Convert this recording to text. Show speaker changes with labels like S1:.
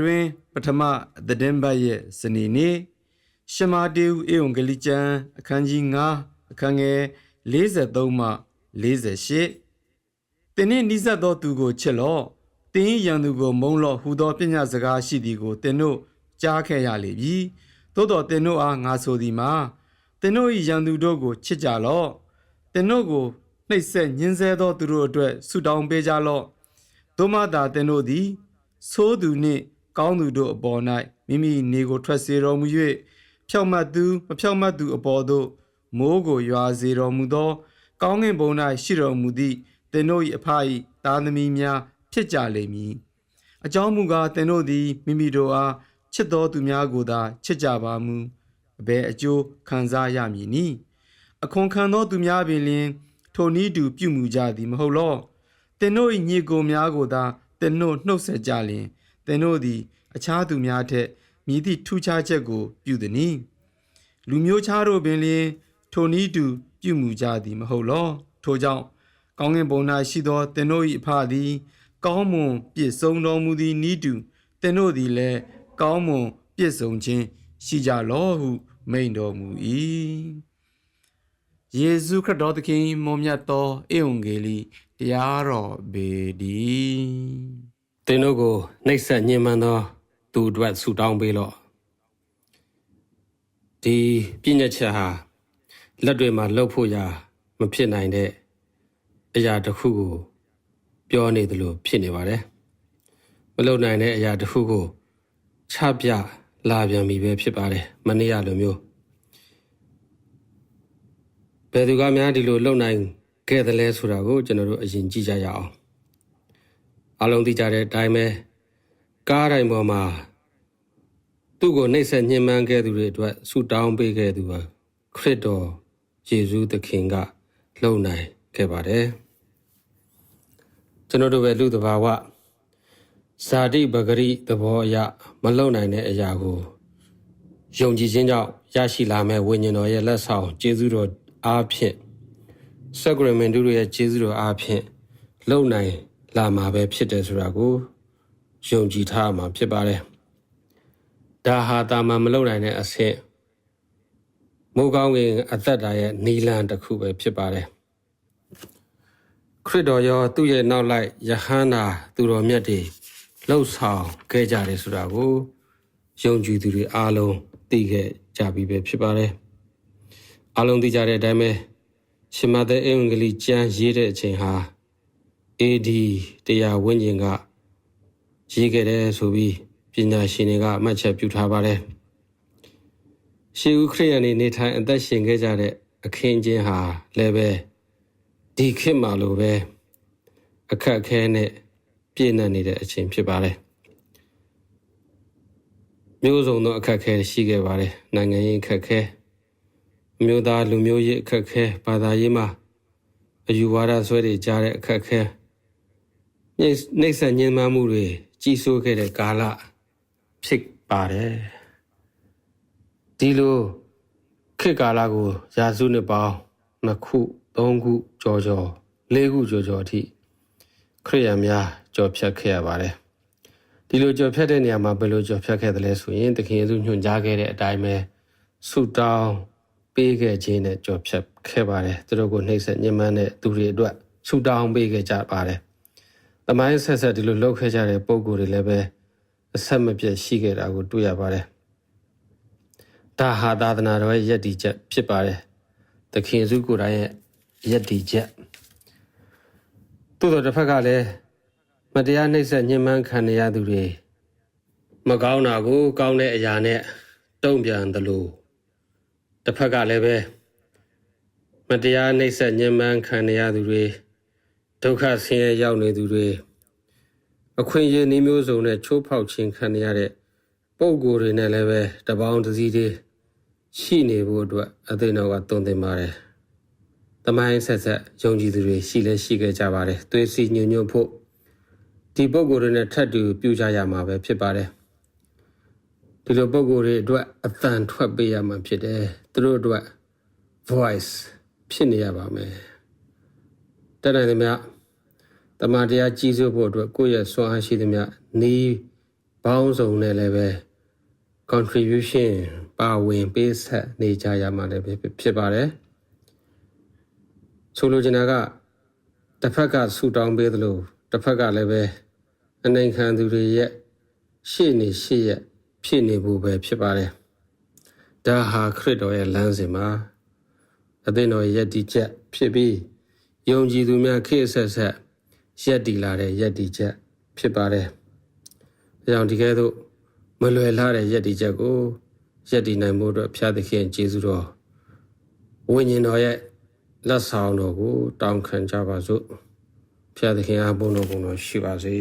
S1: တွင်ပထမသတင်းပတ်ရဲ့စနေနေ့ရှမာတေးဧဝံဂေလိကျမ်းအခန်းကြီး9အခန်းငယ်43မှ48သင်နှင့်နီးစပ်သောသူကိုချစ်လော့သင်၏ရန်သူကိုမုန်းလော့ဟူသောပညာစကားရှိသည်ကိုသင်တို့ကြားခဲ့ရလေပြီသို့တော်သင်တို့အားငါဆိုသည်မှာသင်တို့၏ရန်သူတို့ကိုချစ်ကြလော့သင်တို့ကိုနှိပ်စက်ညှဉ်းဆဲသောသူတို့အတွက်ဆုတောင်းပေးကြလော့သို့မှသာသင်တို့သည်ဆိုးသူနှင့်ကောင်းသူတို့အပေါ်၌မိမိနေကိုထွက်စေတော်မူ၍ဖြောက်မတ်သူမဖြောက်မတ်သူအပေါ်သို့မိုးကိုရွာစေတော်မူသောကောင်းကင်ဘုံ၌ရှိတော်မူသည့်သင်တို့၏အဖ၏သားသမီးများဖြစ်ကြလိမ့်မည်အကြောင်းမူကားသင်တို့သည်မိမိတို့အားချစ်သောသူများကိုသာချစ်ကြပါမူအဘယ်အကျိုးခံစားရမည်နည်းအခွန်ခံသောသူများပင်လျှင်ထိုနည်းတူပြုမူကြသည်မဟုတ်လောသင်တို့၏ညီကိုများကိုသာသင်တို့နှုတ်ဆက်ကြလျင်သင်တို့သည်အခြားသူများထက်မြည်သည့်ထူးခြားချက်ကိုပြုသည်နည်းလူမျိုးခြားတို့ပင်လျှင်ထိုနည်းတူပြုမူကြသည်မဟုတ်လောထိုကြောင့်ကောင်းကင်ဘုံ၌ရှိသောသင်တို့၏အဖသည်ကောင်းမွန်ပြည့်စုံတော်မူသည်နည်းတူသင်တို့သည်လည်းကောင်းမွန်ပြည့်စုံခြင်းရှိကြလောဟုမိန့်တော်မူ၏ယေရှုခရစ်တော်သခင်မွန်မြတ်သောဧဝံဂေလိတရားတော်ပေတည်း
S2: သင်တို့ကိုနှိပ်စက်ညှဉ်းပန်းသောသူအတွက်ဆုတောင်းပေးလော့ဒီပြည့်ညက်ချက်ဟာလက်တွေမှာလှုပ်ဖို့ရာမဖြစ်နိုင်တဲ့အရာတစ်ခုကိုပြောနေသလိုဖြစ်နေပါတယ်မလုပ်နိုင်တဲ့အရာတစ်ခုကိုချပြလာပြန်ပြီပဲဖြစ်ပါတယ်မနေ့ကလိုမျိုးဘယ်သူကများဒီလိုလုပ်နိုင်ခဲ့သလဲဆိုတာကိုကျွန်တော်တို့အရင်ကြည့်ကြရအောင်အားလုံးသိကြတဲ့အတိုင်းပဲကားတိုင်းပေါ်မှာသူ့ကိုနှိပ်စက်ညှဉ်းပန်းခဲ့သူတွေအတွက်ဆုတောင်းပေးခဲ့သူဟာခရစ်တော်ယေရှုသခင်ကလုပ်နိုင်ခဲ့ပါတယ်ကျွန်တော်တို့ပဲလူသဘာဝဇာတိပဂရိသဘောအရမလုံနိုင်တဲ့အရာကိုယုံကြည်ခြင်းကြောင့်ရရှိလာမဲ့ဝိညာဉ်တော်ရဲ့လက်ဆောင်ကျေးဇူးတော်အားဖြင့်စက္ကရမန်တုရဲ့ကျေးဇူးတော်အားဖြင့်လုံနိုင်လာမှာပဲဖြစ်တယ်ဆိုတာကိုယုံကြည်ထားမှာဖြစ်ပါတယ်ဒါဟာတာမန်မလုံနိုင်တဲ့အဆင့်မိုးကောင်းကင်အသက်တာရဲ့နီလန်တစ်ခုပဲဖြစ်ပါတယ်ခရစ်တော်ရောသူ့ရဲ့နောက်လိုက်ယဟန္တာသူတော်မြတ်တွေလှုပ်ဆောင်ခဲ့ကြတယ်ဆိုတာကိုယုံကြည်သူတွေအားလုံးသိခဲ့ကြပြီပဲဖြစ်ပါတယ်အားလုံးသိကြတဲ့အတိုင်းပဲရှမသက်ဧဝံဂေလိကျမ်းရေးတဲ့အချိန်ဟာ AD 100ဝန်းကျင်ကရေးခဲ့တယ်ဆိုပြီးပညာရှင်တွေကအမှတ်ချက်ပြုထားပါတယ်ရှေးဦးခရစ်ယာန်တွေနေထိုင်အသက်ရှင်ခဲ့ကြတဲ့အခင်းကျင်းဟာလည်းပဲဒီခေတ်မှာလိုပဲအခက်အခဲနဲ့ပြည့်နှက်နေတဲ့အချိန်ဖြစ်ပါတယ်မျိုးစုံသောအခက်အခဲရှိခဲ့ပါတယ်နိုင်ငံရေးအခက်အခဲအမျိုးသားလူမျိုးရေးအခက်အခဲဘာသာရေးမှာအယူဝါဒဆွဲတွေကြားတဲ့အခက်အခဲနှိပ်စက်ညှဉ်းပန်းမှုတွေကြီးစိုးခဲ့တဲ့ကာလဖြစ်ပါတယ်ဒီလိုခေတ်ကာလကိုရာစုနှစ်ပေါင်း2ခု3ခုကျော်4ခုကျော်အထိခရစ်ယာန်များကြော်ဖြတ်ခဲ့ရပါတယ်ဒီလိုကြော်ဖြတ်တဲ့နေရာမှာဘယ်လိုကြော်ဖြတ်ခဲ့သလဲဆိုရင်သခင်ယေရှုညွှန်ကြားခဲ့တဲ့အတိုင်းပဲဆုတောင်းပေးခဲ့ခြင်းနဲ့ကြော်ဖြတ်ခဲ့ပါတယ်သူတို့ကိုနှိပ်စက်ညှဉ်းပန်းတဲ့သူတွေအတွက်ဆုတောင်းပေးခဲ့ကြပါတယ်သမိုင်းဆက်ဒီလိုလုပ်ခဲ့ကြတဲ့ပုံကိုယ်တွေလည်းပဲအဆက်မပြတ်ရှိခဲ့တာကိုတွေ့ရပါတယ်ဒါဟာသာသနာတော်ရဲ့ယက်တီချက်ဖြစ်ပါတယ်သခင်ယေရှုကိုယ်တိုင်ရဲ့ယက်တီချက်သို့တော်တစ်ဖက်ကလည်းမတရားနှိပ်စက်ညှဉ်းပန်းခံရသူတွေမကောင်းတာကိုကောင်းတဲ့အရာနဲ့တုံ့ပြန်သလိုတစ်ဖက်ကလည်းပဲမတရားနှိပ်စက်ညှဉ်းပန်းခံရသူတွေဒုက္ခဆင်းရဲရောက်နေသူတွေအခွင့်အရေးနှီးမျိုးစုံနဲ့ချိုးဖောက်ခြင်းခံရတဲ့ပုံကိုယ်တွေနဲ့လည်းပဲတပေါင်းတစည်းတွေရှိနေဖို့အတွက်အသိတော်ကတုံ့တင်ပါတယ်။တမိုင်းဆက်ယုံကြည်သူတွေရှိခဲ့ကြပါတယ်။သွေးစည်းညွတ်ဖို့ဒီပုံကိုယ်တွေနဲ့ထပ်တူပြုကြရမှာပဲဖြစ်ပါတယ်။ဒီလိုပုံကိုယ်တွေအတွက်အသံထွက်ပေးရမှာဖြစ်တယ်။သူတို့အတွက် voice ဖြစ်နေရပါမယ်။တနိုင်သမျှတမန်တရားကြီးစိုးဖို့အတွက်ကိုယ့်ရဲ့စွမ်းအားရှိသမျှနီး ဘောင်းစုံနဲ့လည်းပဲ contribution ပါဝင်ပေးဆက်နေကြရမှာလည်းဖြစ်ပါတယ်ဆိုလိုချင်တာကတစ်ဖက်ကဆူတောင်းပေးသလိုတစ်ဖက်ကလည်းပဲအနိုင်ခံသူတွေရဲ့ရှေ့နေရှေ့ရဲ့ဖြစ်နေဖို့ပဲဖြစ်ပါတယ်ဒါဟာခရစ်တော်ရဲ့လမ်းစဉ်မှာအသင်းတော်ရဲ့ယက်တီချက်ဖြစ်ပြီးယုံကြည်သူများခေတ်ဆက်ဆက်ယက်တီလာတဲ့ယက်တီချက်ဖြစ်ပါတယ်ဒါကြောင့်ဒီကဲ့သို့မလွယ်လာတဲ့ယက်တီချက်ကိုယက်တီနိုင်ဖို့အတွက်ဖျားသခင်ကျေးဇူးတော်ဝိညာဉ်တော်ရဲ့လက်ဆောင်တော်ကိုတောင်းခံကြပါစို့ဖျားသခင်အားဘုန်းတော်ရှိပါစေ